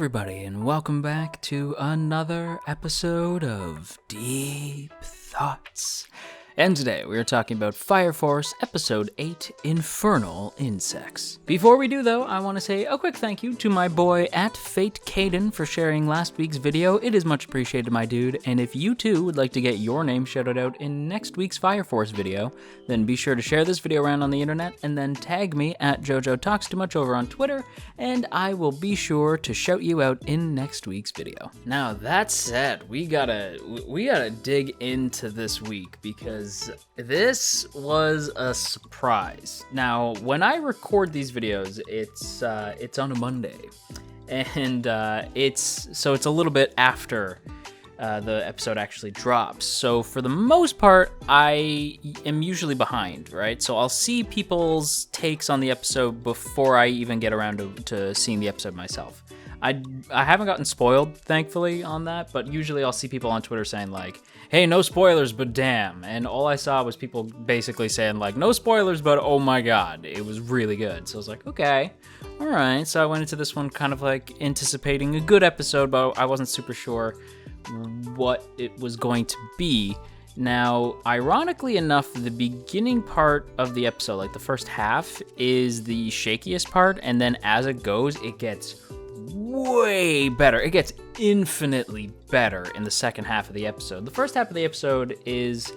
everybody, and welcome back to another episode of Deep Thoughts. And today we are talking about Fire Force Episode 8, Infernal Insects. Before we do though, I want to say a quick thank you to my boy at Fate Caden for sharing last week's video. It is much appreciated, my dude, and if you too would like to get your name shouted out in next week's Fire Force video, then be sure to share this video around on the internet and then tag me at JoJo Talks Too Much over on Twitter, and I will be sure to shout you out in next week's video. Now that said, we gotta dig into this week because this was a surprise. Now, when I record these videos, it's on a Monday, and it's a little bit after the episode actually drops. So for the most part, I am usually behind, right? So I'll see people's takes on the episode before I even get around to seeing the episode myself. I haven't gotten spoiled, thankfully, on that, but usually I'll see people on Twitter saying like, hey, no spoilers, but damn. And all I saw was people basically saying like, no spoilers, but oh my god, it was really good. So I was like, okay, all right. So I went into this one kind of like anticipating a good episode, but I wasn't super sure what it was going to be. Now, ironically enough, the beginning part of the episode, like the first half, is the shakiest part, and then as it goes, it gets way better. It gets infinitely better in the second half of the episode. The first half of the episode is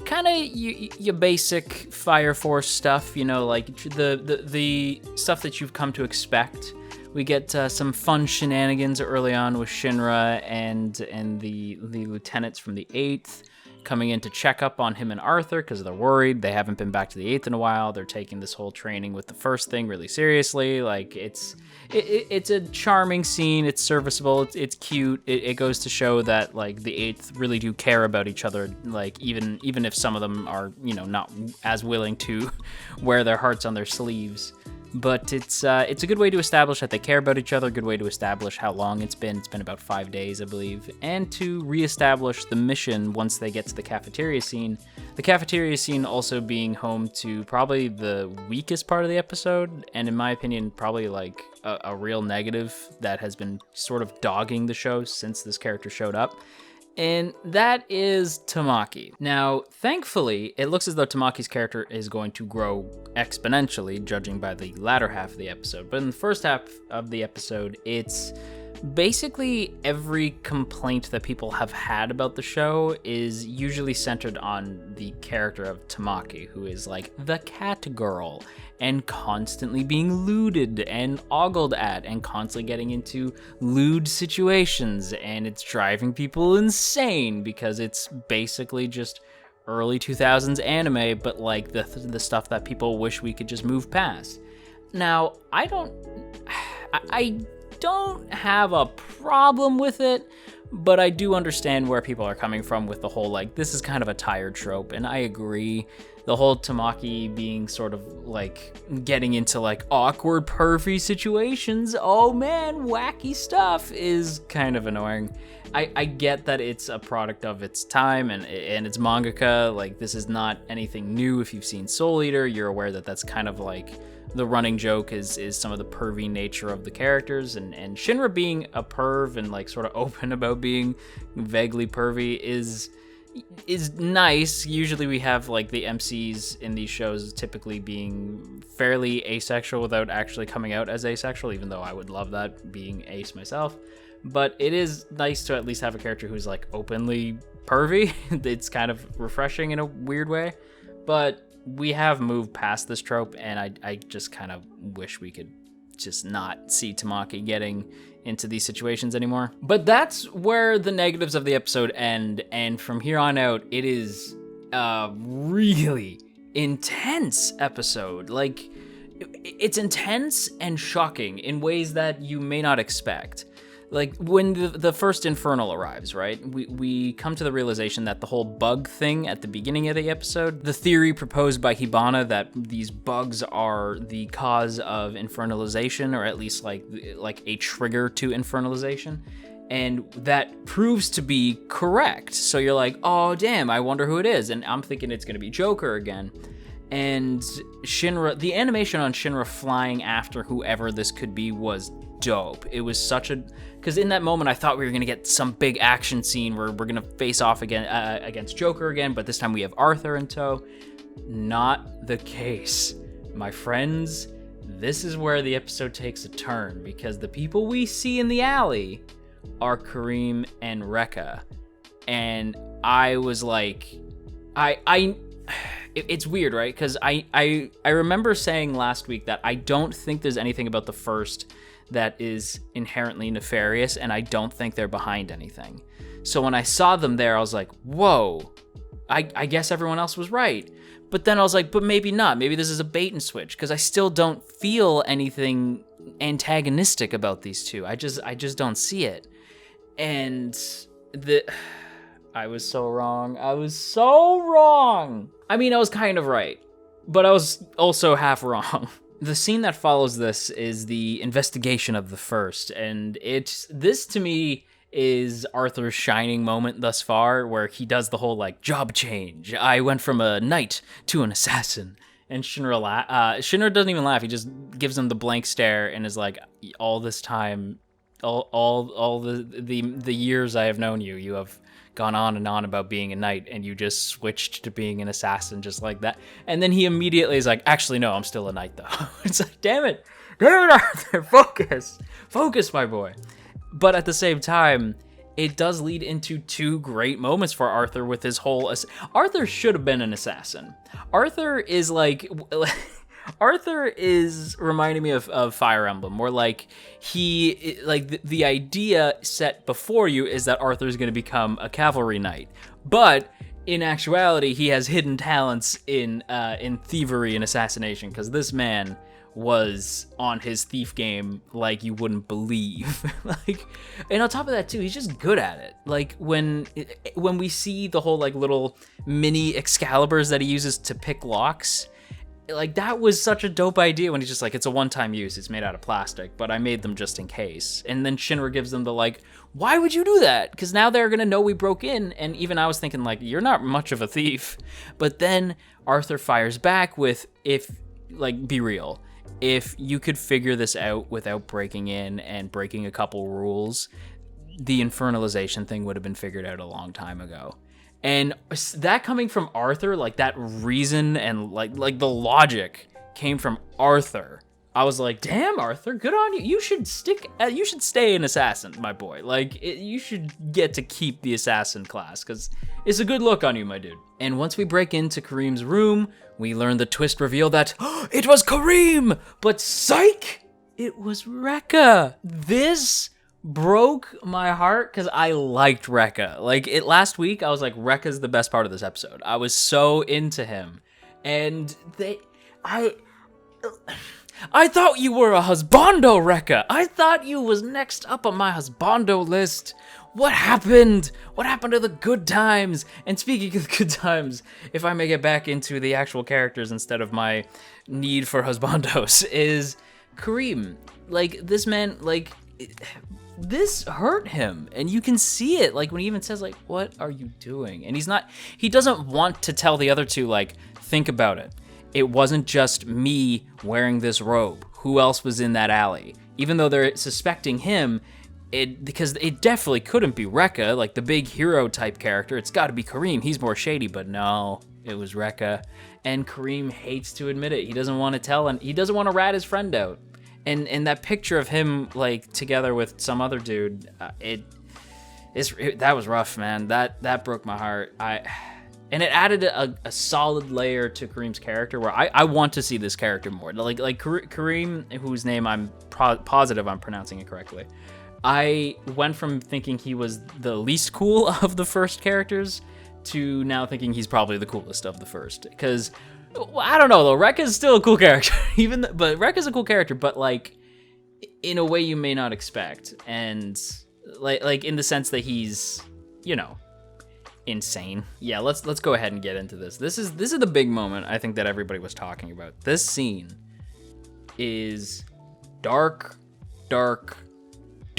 kind of your basic Fire Force stuff, you know, like the stuff that you've come to expect. We get some fun shenanigans early on with Shinra and the lieutenants from the 8th coming in to check up on him and Arthur because they're worried. They haven't been back to the 8th in a while. They're taking this whole training with the first thing really seriously. Like, it's a charming scene. It's serviceable. It's cute. It goes to show that, like, the 8th really do care about each other, like, even if some of them are, you know, not as willing to wear their hearts on their sleeves. But it's a good way to establish that they care about each other, a good way to establish how long it's been. It's been about 5 days, I believe, and to reestablish the mission once they get to the cafeteria scene. The cafeteria scene also being home to probably the weakest part of the episode, and in my opinion, probably like a real negative that has been sort of dogging the show since this character showed up. And that is Tamaki. Now, thankfully, it looks as though Tamaki's character is going to grow exponentially, judging by the latter half of the episode. But in the first half of the episode, it's basically every complaint that people have had about the show is usually centered on the character of Tamaki, who is like the cat girl and constantly being lewded and ogled at and constantly getting into lewd situations, and it's driving people insane because it's basically just early 2000s anime, but like the stuff that people wish we could just move past. Now, I don't have a problem with it, but I do understand where people are coming from with the whole, like, this is kind of a tired trope, and I agree. The whole Tamaki being sort of, like, getting into, like, awkward, pervy situations, oh man, wacky stuff, is kind of annoying. I get that it's a product of its time, and it's mangaka. Like, this is not anything new. If you've seen Soul Eater, you're aware that that's kind of, like, the running joke is some of the pervy nature of the characters, and Shinra being a perv and like sort of open about being vaguely pervy is nice. Usually we have like the MCs in these shows typically being fairly asexual without actually coming out as asexual, even though I would love that being ace myself. But it is nice to at least have a character who's like openly pervy. It's kind of refreshing in a weird way, but we have moved past this trope, and I just kind of wish we could just not see Tamaki getting into these situations anymore. But that's where the negatives of the episode end, and from here on out, it is a really intense episode. Like, it's intense and shocking in ways that you may not expect. Like, when the first Infernal arrives, right, we come to the realization that the whole bug thing at the beginning of the episode, the theory proposed by Hibana that these bugs are the cause of infernalization, or at least like a trigger to infernalization, and that proves to be correct. So you're like, oh damn, I wonder who it is, and I'm thinking it's gonna be Joker again. And Shinra, the animation on Shinra flying after whoever this could be was dope. It was such a, because in that moment I thought we were gonna get some big action scene where we're gonna face off again against Joker again, but this time we have Arthur in tow. Not the case, my friends. This is where the episode takes a turn, because the people we see in the alley are Kareem and Rekha, and I was like, it's weird, right? Because I remember saying last week that I don't think there's anything about the first that is inherently nefarious, and I don't think they're behind anything. So when I saw them there, I was like, whoa, I guess everyone else was right. But then I was like, but maybe not. Maybe this is a bait and switch, because I still don't feel anything antagonistic about these two. I just don't see it. And I was so wrong. I was so wrong. I mean, I was kind of right, but I was also half wrong. The scene that follows this is the investigation of the first, and this to me is Arthur's shining moment thus far, where he does the whole like job change. I went from a knight to an assassin, and Shinra doesn't even laugh. He just gives him the blank stare and is like, all this time, all the years I have known you, you have gone on and on about being a knight, and you just switched to being an assassin just like that. And then he immediately is like, actually, no, I'm still a knight though. It's like, damn it, Arthur, focus, my boy. But at the same time, it does lead into two great moments for Arthur with his whole... Arthur should have been an assassin. Arthur is reminding me of Fire Emblem, where like the idea set before you is that Arthur is going to become a cavalry knight, but in actuality he has hidden talents in thievery and assassination, because this man was on his thief game like you wouldn't believe. And on top of that too, he's just good at it. Like when we see the whole like little mini Excaliburs that he uses to pick locks, like that was such a dope idea when he's just like, it's a one-time use, it's made out of plastic, but I made them just in case. And then Shinra gives them the like, why would you do that? Because now they're gonna know we broke in. And even I was thinking like, you're not much of a thief. But then Arthur fires back with, be real, if you could figure this out without breaking in and breaking a couple rules, the infernalization thing would have been figured out a long time ago. And that coming from Arthur, like that reason and like the logic came from Arthur. I was like, damn, Arthur, good on you. You should stay an assassin, my boy. You should get to keep the assassin class, because it's a good look on you, my dude. And once we break into Kareem's room, we learn the twist reveal that it was Kareem, but psych, it was Rekha. This broke my heart, because I liked Rekha. Last week, I was like, Rekha's the best part of this episode. I was so into him. And I thought you were a husbando, Rekha. I thought you was next up on my husbando list. What happened? What happened to the good times? And speaking of good times, if I may get back into the actual characters instead of my need for husbandos, is Kareem. This man, this hurt him, and you can see it, when he even says, what are you doing? And he doesn't want to tell the other two, think about it. It wasn't just me wearing this robe. Who else was in that alley? Even though they're suspecting him, because it definitely couldn't be Rekha, the big hero type character. It's got to be Kareem. He's more shady, but no, it was Rekha. And Kareem hates to admit it. He doesn't want to tell, and he doesn't want to rat his friend out. And that picture of him together with some other dude, that was rough, man. That broke my heart. And it added a solid layer to Kareem's character, where I want to see this character more. Kareem, whose name I'm positive I'm pronouncing it correctly. I went from thinking he was the least cool of the first characters to now thinking he's probably the coolest of the first. Because, I don't know though, Rekha's still a cool character. But Rekha's a cool character, but in a way you may not expect. And in the sense that he's, insane. Yeah, let's go ahead and get into this. This is the big moment I think that everybody was talking about. This scene is dark.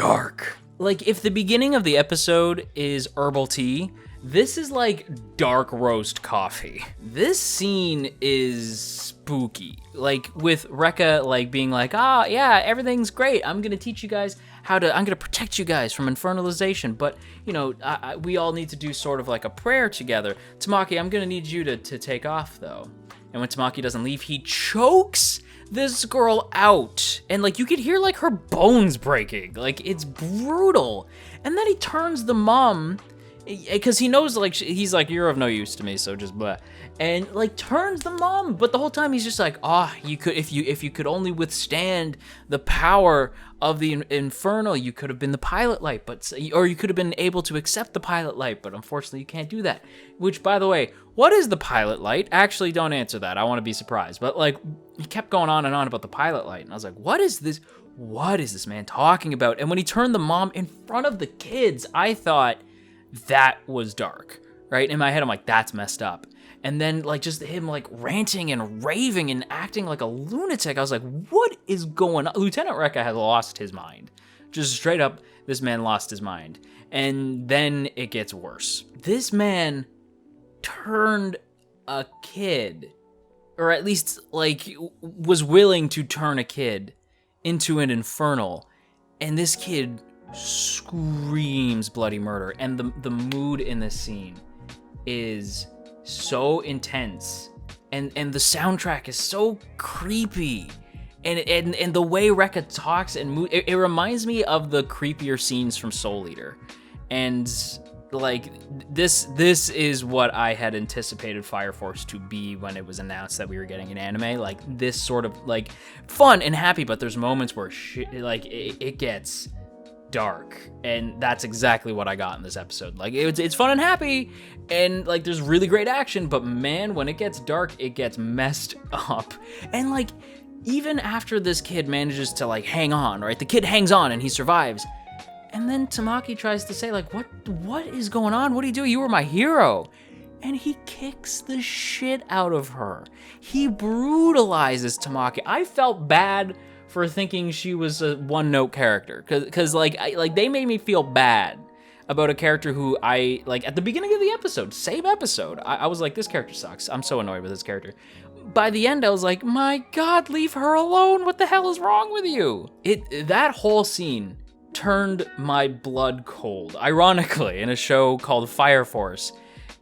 If the beginning of the episode is herbal tea This is like dark roast coffee. This scene is spooky. Like with Rekha like being like, yeah, everything's great. I'm gonna teach you guys I'm gonna protect you guys from infernalization. But, you know, we all need to do sort of like a prayer together. Tamaki, I'm gonna need you to take off though. And when Tamaki doesn't leave, he chokes this girl out. And like you could hear like her bones breaking. Like it's brutal. And then he turns the mom, because he knows, like, he's like, you're of no use to me, so just blah. And, like, turns the mom, but the whole time he's just like, you could, if you could only withstand the power of the infernal, you could have been the pilot light, or you could have been able to accept the pilot light, but unfortunately you can't do that. Which, by the way, what is the pilot light? Actually, don't answer that. I want to be surprised. But, like, he kept going on and on about the pilot light, and I was like, what is this? What is this man talking about? And when he turned the mom in front of the kids, I thought that was dark, right? In my head, I'm like, that's messed up. And then, like, just him, like, ranting and raving and acting like a lunatic. I was like, what is going on? Lieutenant Rekha has lost his mind. Just straight up, this man lost his mind. And then it gets worse. This man turned a kid, or at least, like, was willing to turn a kid into an infernal. And this kid screams bloody murder. And the mood in this scene is so intense, and the soundtrack is so creepy, and the way Rekha talks and it reminds me of the creepier scenes from Soul Eater. And like this is what I had anticipated Fire Force to be when it was announced that we were getting an anime, like this sort of like fun and happy, but there's moments where it gets dark, and that's exactly what I got in this episode. Like it's fun and happy, and like there's really great action, but man, when it gets dark, it gets messed up. And like even after this kid manages to like hang on, right? The kid hangs on and he survives. And then Tamaki tries to say like, what is going on? What do you do? You were my hero. And he kicks the shit out of her. He brutalizes Tamaki. I felt bad for thinking she was a one-note character, because like they made me feel bad about a character who I like at the beginning of the episode, same episode. I was like, this character sucks. I'm so annoyed with this character. By the end, I was like, my God, leave her alone. What the hell is wrong with you? That whole scene turned my blood cold. Ironically, in a show called Fire Force,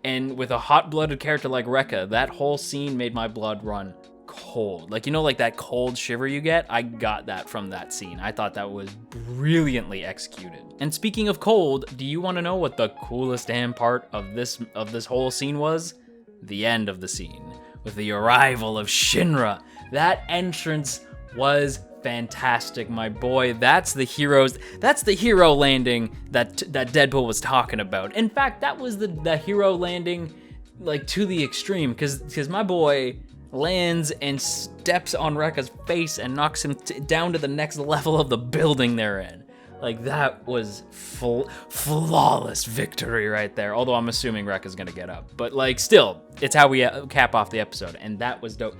and with a hot-blooded character like Rekha, that whole scene made my blood run cold. Like, you know, like that cold shiver you get? I got that from that scene. I thought that was brilliantly executed. And speaking of cold, do you want to know what the coolest damn part of this whole scene was? The end of the scene, with the arrival of Shinra. That entrance was fantastic, my boy. That's the hero landing that Deadpool was talking about. In fact, that was the hero landing, like, to the extreme, because my boy lands and steps on Rekha's face and knocks him down to the next level of the building they're in. Like, that was flawless victory right there. Although I'm assuming Rekha's gonna get up. But, like, still, it's how we cap off the episode. And that was dope.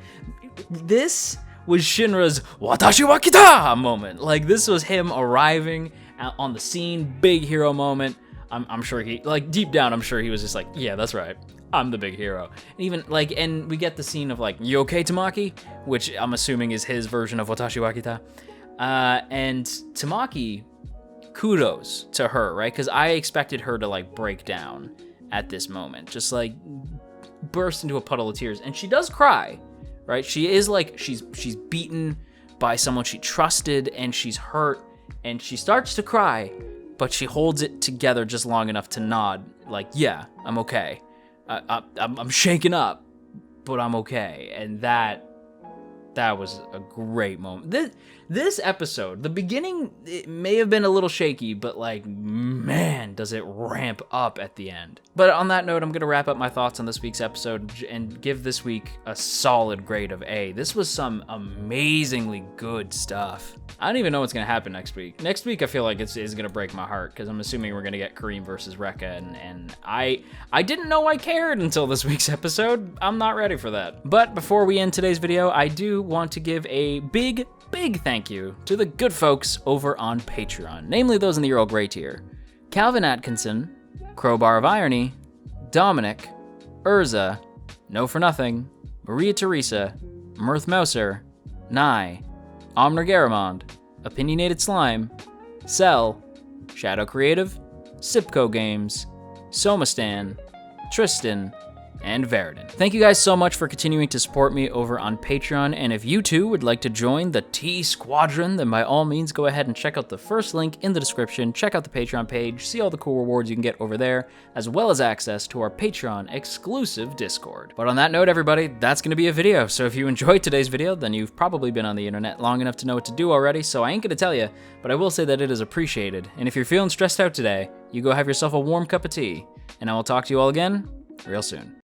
This was Shinra's Watashi wa kita moment. Like, this was him arriving on the scene. Big hero moment. I'm sure he, like, deep down, I'm sure he was just like, yeah, that's right. I'm the big hero. And even, like, and we get the scene of, like, you okay, Tamaki? Which I'm assuming is his version of Watashi wa kita. And Tamaki, kudos to her, right? Because I expected her to, like, break down at this moment. Just, like, burst into a puddle of tears. And she does cry, right? She is, like, she's beaten by someone she trusted, and she's hurt, and she starts to cry, but she holds it together just long enough to nod, like, yeah, I'm okay. I'm shaken up, but I'm okay. And that was a great moment. This episode, the beginning, it may have been a little shaky, but like, man, does it ramp up at the end. But on that note, I'm going to wrap up my thoughts on this week's episode and give this week a solid grade of A. This was some amazingly good stuff. I don't even know what's going to happen next week. Next week, I feel like it's going to break my heart, because I'm assuming we're going to get Kareem versus Rekha, and I didn't know I cared until this week's episode. I'm not ready for that. But before we end today's video, I do want to give a big thank you to the good folks over on Patreon, namely those in the Earl Grey tier: Calvin Atkinson, Crowbar of Irony, Dominic, Urza, No For Nothing, Maria Teresa, Mirth Mouser, Nye, Omner Garamond, Opinionated Slime, Cell, Shadow Creative, Sipco Games, Somastan, Tristan, and Veridin. Thank you guys so much for continuing to support me over on Patreon, and if you too would like to join the T Squadron, then by all means go ahead and check out the first link in the description, check out the Patreon page, see all the cool rewards you can get over there, as well as access to our Patreon exclusive Discord. But on that note, everybody, that's gonna be a video, so if you enjoyed today's video, then you've probably been on the internet long enough to know what to do already, so I ain't gonna tell you, but I will say that it is appreciated, and if you're feeling stressed out today, you go have yourself a warm cup of tea, and I will talk to you all again real soon.